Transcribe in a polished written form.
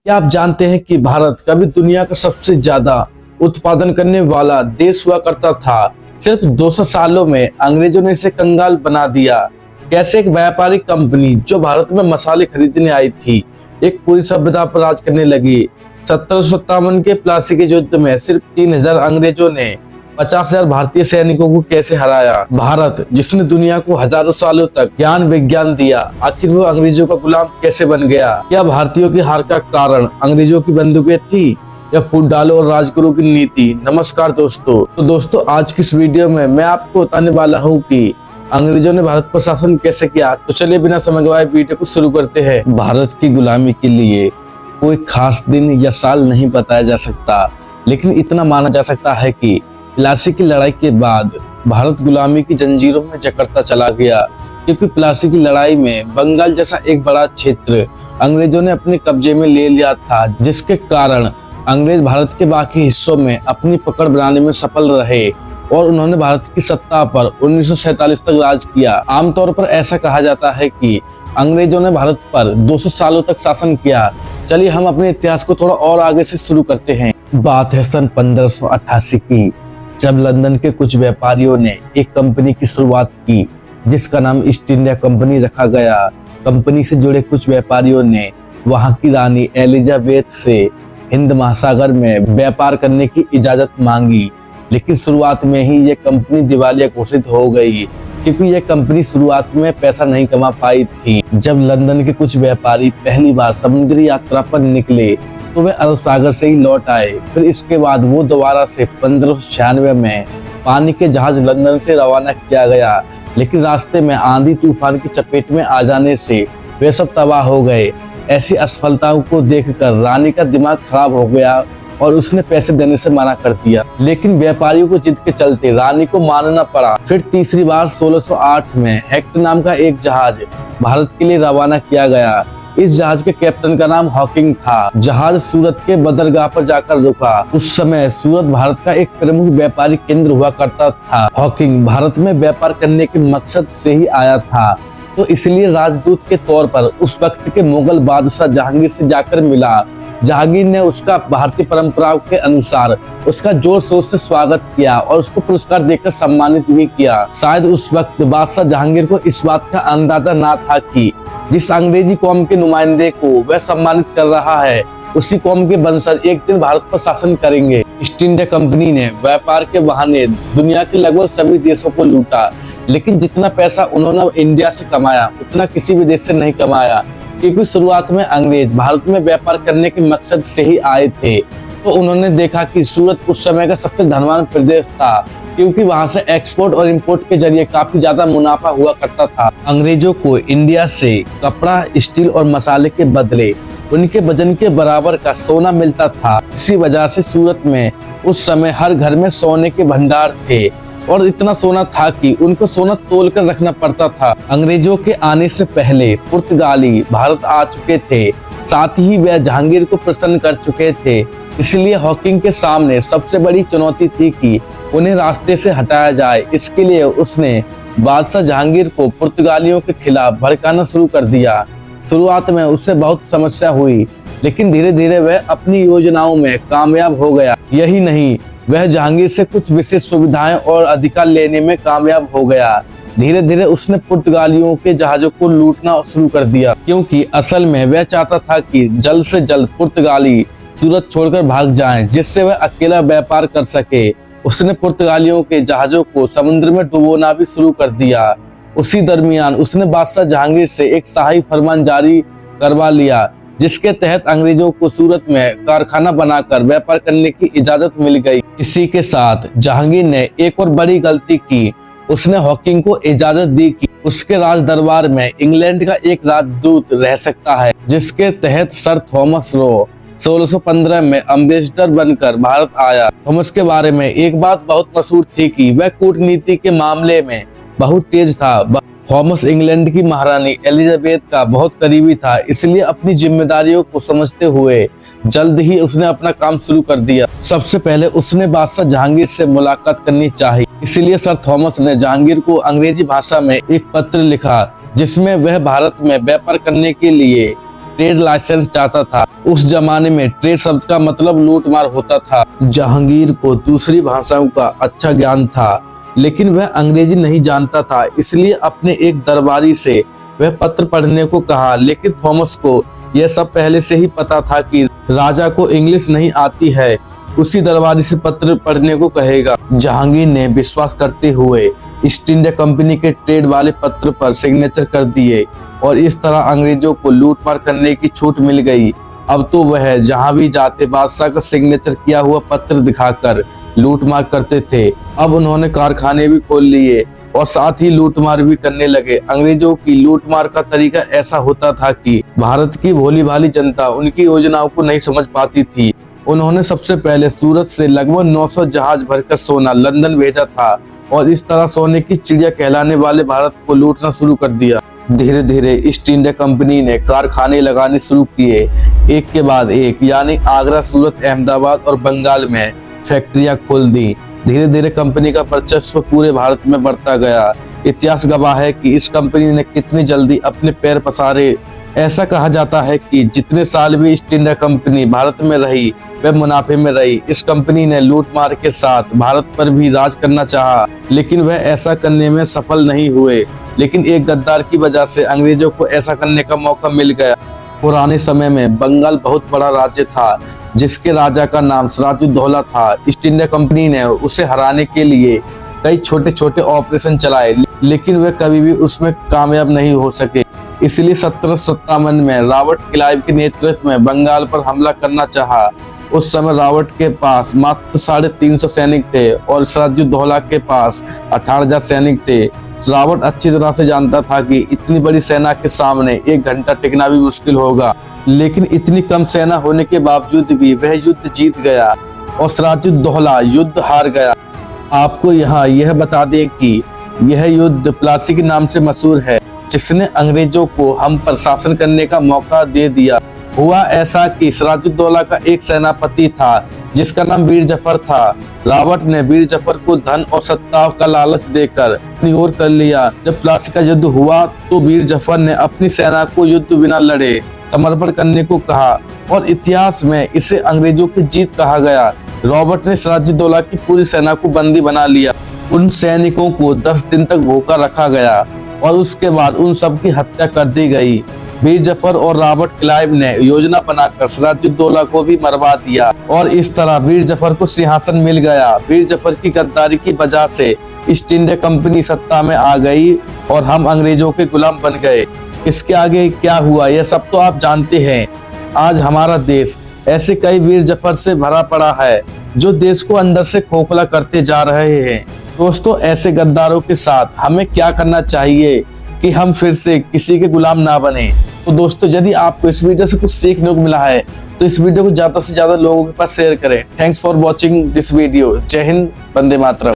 क्या आप जानते हैं कि भारत कभी दुनिया का सबसे ज्यादा उत्पादन करने वाला देश हुआ करता था। सिर्फ 200 सालों में अंग्रेजों ने इसे कंगाल बना दिया। कैसे एक व्यापारिक कंपनी जो भारत में मसाले खरीदने आई थी, एक पूरी सभ्यता पर राज करने लगी। 1757 के प्लासी के युद्ध में सिर्फ 3000 अंग्रेजों ने 50,000 भारतीय सैनिकों को कैसे हराया। भारत जिसने दुनिया को हजारों सालों तक ज्ञान विज्ञान दिया, आखिर वो अंग्रेजों का गुलाम कैसे बन गया। क्या भारतीयों की हार का कारण अंग्रेजों की बंदूकें थी या फूट डालो और राजगुरु की नीति। नमस्कार दोस्तों। तो दोस्तों, आज की इस वीडियो में मैं आपको बताने वाला हूँ कि अंग्रेजों ने भारत पर शासन कैसे किया। तो चलिए बिना समय गवाए वीडियो को शुरू करते हैं। भारत की गुलामी के लिए कोई खास दिन या साल नहीं बताया जा सकता, लेकिन इतना माना जा सकता है कि प्लासी की लड़ाई के बाद भारत गुलामी की जंजीरों में जकड़ता चला गया, क्योंकि प्लासी की लड़ाई में बंगाल जैसा एक बड़ा क्षेत्र अंग्रेजों ने अपने कब्जे में ले लिया था, जिसके कारण अंग्रेज भारत के बाकी हिस्सों में अपनी पकड़ बनाने में सफल रहे और उन्होंने भारत की सत्ता पर 1947 तक राज किया। आमतौर पर ऐसा कहा जाता है कि अंग्रेजों ने भारत पर 200 सालों तक शासन किया। चलिए हम अपने इतिहास को थोड़ा और आगे से शुरू करते हैं। बात है सन 1588 की, जब लंदन के कुछ व्यापारियों ने एक कंपनी की शुरुआत की जिसका नाम ईस्ट इंडिया कंपनी रखा गया। कंपनी से जुड़े कुछ व्यापारियों ने वहां की रानी एलिजाबेथ से हिंद महासागर में व्यापार करने की इजाजत मांगी, लेकिन शुरुआत में ही ये कंपनी दिवालिया घोषित हो गई, क्योंकि यह कंपनी शुरुआत में पैसा नहीं कमा पाई थी। जब लंदन के कुछ व्यापारी पहली बार समुद्री यात्रा पर निकले तो वे अरब सागर से ही लौट आए। फिर इसके बाद वो दोबारा से 1596 में पानी के जहाज लंदन से रवाना किया गया, लेकिन रास्ते में आंधी तूफान की चपेट में आ जाने से वे सब तबाह हो गए। ऐसी असफलताओं को देखकर रानी का दिमाग खराब हो गया और उसने पैसे देने से मना कर दिया, लेकिन व्यापारियों को जिद के चलते रानी को मानना पड़ा। फिर तीसरी बार 1608 में हेक्टर नाम का एक जहाज भारत के लिए रवाना किया गया। इस जहाज के कैप्टन का नाम हॉकिंग था। जहाज सूरत के बंदरगाह पर जाकर रुका। उस समय सूरत भारत का एक प्रमुख व्यापारिक केंद्र हुआ करता था। हॉकिंग भारत में व्यापार करने के मकसद से ही आया था, तो इसलिए राजदूत के तौर पर उस वक्त के मुगल बादशाह जहांगीर से जाकर मिला। जहांगीर ने उसका भारतीय परंपराओं के अनुसार उसका जोर शोर से स्वागत किया और उसको पुरस्कार देकर सम्मानित भी किया। शायद उस वक्त बादशाह जहांगीर को इस बात का अंदाजा ना था कि जिस अंग्रेजी कौम के नुमाइंदे को वह सम्मानित कर रहा है, उसी कौम के वंशज एक दिन भारत पर शासन करेंगे। ईस्ट इंडिया कंपनी ने व्यापार के बहाने दुनिया के लगभग सभी देशों को लूटा, लेकिन जितना पैसा उन्होंने इंडिया से कमाया उतना किसी भी देश से नहीं कमाया, क्योंकि शुरुआत में अंग्रेज भारत में व्यापार करने के मकसद से ही आए थे। तो उन्होंने देखा कि सूरत उस समय का सबसे धनवान प्रदेश था, क्योंकि वहां से एक्सपोर्ट और इंपोर्ट के जरिए काफी ज्यादा मुनाफा हुआ करता था। अंग्रेजों को इंडिया से कपड़ा, स्टील और मसाले के बदले उनके वजन के बराबर का सोना मिलता था। इसी वजह से सूरत में उस समय हर घर में सोने के भंडार थे और इतना सोना था कि उनको सोना तोल कर रखना पड़ता था। अंग्रेजों के आने से पहले पुर्तगाली भारत आ चुके थे, साथ ही वे जहांगीर को प्रसन्न कर चुके थे। इसलिए हॉकिंग के सामने सबसे बड़ी चुनौती थी कि उन्हें रास्ते से हटाया जाए। इसके लिए उसने बादशाह जहांगीर को पुर्तगालियों के खिलाफ भड़काना शुरू कर दिया। शुरुआत में उससे बहुत समस्या हुई, लेकिन धीरे धीरे वह अपनी योजनाओं में कामयाब हो गया। यही नहीं, वह जहांगीर से कुछ विशेष सुविधाएं और अधिकार लेने में कामयाब हो गया। धीरे धीरे उसने पुर्तगालियों के जहाजों को लूटना शुरू कर दिया, क्योंकि असल में वह चाहता था कि जल्द से जल्द पुर्तगाली सूरत छोड़कर भाग जाएं, जिससे वह अकेला व्यापार कर सके। उसने पुर्तगालियों के जहाजों को समुद्र में डुबोना भी शुरू कर दिया। उसी दरमियान उसने बादशाह जहांगीर से एक शाही फरमान जारी करवा लिया, जिसके तहत अंग्रेजों को सूरत में कारखाना बनाकर व्यापार करने की इजाजत मिल गई। इसी के साथ जहांगीर ने एक और बड़ी गलती की। उसने हॉकिंग को इजाजत दी कि उसके राज दरबार में इंग्लैंड का एक राजदूत रह सकता है, जिसके तहत सर थॉमस रो 1615 में अम्बेसडर बनकर भारत आया। थॉमस के बारे में एक बात बहुत मशहूर थी कि वह कूटनीति के मामले में बहुत तेज था। थॉमस इंग्लैंड की महारानी एलिजाबेथ का बहुत करीबी था, इसलिए अपनी जिम्मेदारियों को समझते हुए जल्द ही उसने अपना काम शुरू कर दिया। सबसे पहले उसने बादशाह जहांगीर से मुलाकात करनी चाहिए, इसलिए सर थॉमस ने जहांगीर को अंग्रेजी भाषा में एक पत्र लिखा, जिसमें वह भारत में व्यापार करने के लिए ट्रेड लाइसेंस चाहता था। उस जमाने में ट्रेड शब्द का मतलब लूट मार होता था। जहांगीर को दूसरी भाषाओं का अच्छा ज्ञान था, लेकिन वह अंग्रेजी नहीं जानता था, इसलिए अपने एक दरबारी से वह पत्र पढ़ने को कहा। लेकिन थॉमस को यह सब पहले से ही पता था कि राजा को इंग्लिश नहीं आती है, उसी दरबारी से पत्र पढ़ने को कहेगा। जहांगीर ने विश्वास करते हुए ईस्ट इंडिया कंपनी के ट्रेड वाले पत्र पर सिग्नेचर कर दिए और इस तरह अंग्रेजों को लूटमार करने की छूट मिल गई। अब तो वह जहां भी जाते बादशाह का सिग्नेचर किया हुआ पत्र दिखाकर लूटमार करते थे। अब उन्होंने कारखाने भी खोल लिए और साथ ही लूटमार भी करने लगे। अंग्रेजों की लूटमार का तरीका ऐसा होता था कि भारत की भोली भाली जनता उनकी योजनाओं को नहीं समझ पाती थी। उन्होंने सबसे पहले सूरत से लगभग 900 जहाज भरकर सोना लंदन भेजा था और इस तरह सोने की चिड़िया कहलाने वाले भारत को लूटना शुरू कर दिया। धीरे धीरे ईस्ट इंडिया कंपनी ने कारखाने लगाने शुरू किए, एक के बाद एक, यानी आगरा, सूरत, अहमदाबाद और बंगाल में फैक्ट्रियां खोल दी। धीरे धीरे कंपनी का वर्चस्व पूरे भारत में बढ़ता गया। इतिहास गवाह है कि इस कंपनी ने कितनी जल्दी अपने पैर पसारे। ऐसा कहा जाता है कि जितने साल भी ईस्ट इंडिया कंपनी भारत में रही वह मुनाफे में रही। इस कंपनी ने लूटमार के साथ भारत पर भी राज करना चाहा, लेकिन वह ऐसा करने में सफल नहीं हुए। लेकिन एक गद्दार की वजह से अंग्रेजों को ऐसा करने का मौका मिल गया। पुराने समय में बंगाल बहुत बड़ा राज्य था, जिसके राजा का नाम सिराजुद्दौला था। ईस्ट इंडिया कंपनी ने उसे हराने के लिए कई छोटे छोटे ऑपरेशन चलाए, लेकिन वे कभी भी उसमें कामयाब नहीं हो सके। इसलिए 1757 में रॉबर्ट क्लाइव के नेतृत्व में बंगाल पर हमला करना चाहा। उस समय रॉबर्ट के पास मात्र 350 सैनिक थे और सिराजुद्दौला के पास 18,000 सैनिक थे। रॉबर्ट अच्छी तरह से जानता था कि इतनी बड़ी सेना के सामने एक घंटा टिकना भी मुश्किल होगा, लेकिन इतनी कम सेना होने के बावजूद भी वह युद्ध जीत गया और सिराजुद्दौला युद्ध हार गया। आपको यहाँ यह बता दें कि यह युद्ध प्लासी के नाम से मशहूर है, जिसने अंग्रेजों को हम पर शासन करने का मौका दे दिया। हुआ ऐसा कि सिराजुद्दौला का एक सेनापति था जिसका नाम वीर जफर था। रॉबर्ट ने वीर जफर को धन और सत्ता का लालच देकर अपनी ओर कर लिया। जब प्लासी का युद्ध हुआ तो वीर जफर ने अपनी सेना को युद्ध बिना लड़े समर्पण करने को कहा और इतिहास में इसे अंग्रेजों की जीत कहा गया। रॉबर्ट ने सिराजुद्दौला की पूरी सेना को बंदी बना लिया। उन सैनिकों को 10 दिन तक भूखा रखा गया और उसके बाद उन सब की हत्या कर दी गई। वीर जफर और रॉबर्ट क्लाइव ने योजना बनाकर सिराजुद्दौला को भी मरवा दिया और इस तरह वीर जफर को सिंहासन मिल गया। वीर जफर की गद्दारी की वजह से ईस्ट इंडिया कंपनी सत्ता में आ गई और हम अंग्रेजों के गुलाम बन गए। इसके आगे क्या हुआ यह सब तो आप जानते हैं। आज हमारा देश ऐसे कई वीर जफर से भरा पड़ा है जो देश को अंदर से खोखला करते जा रहे हैं। दोस्तों, ऐसे गद्दारों के साथ हमें क्या करना चाहिए कि हम फिर से किसी के गुलाम ना बने। तो दोस्तों, यदि आपको इस वीडियो से कुछ सीखने को मिला है तो इस वीडियो को ज्यादा से ज्यादा लोगों के पास शेयर करें। Thanks for watching this video. जय हिंद, वंदे मातरम।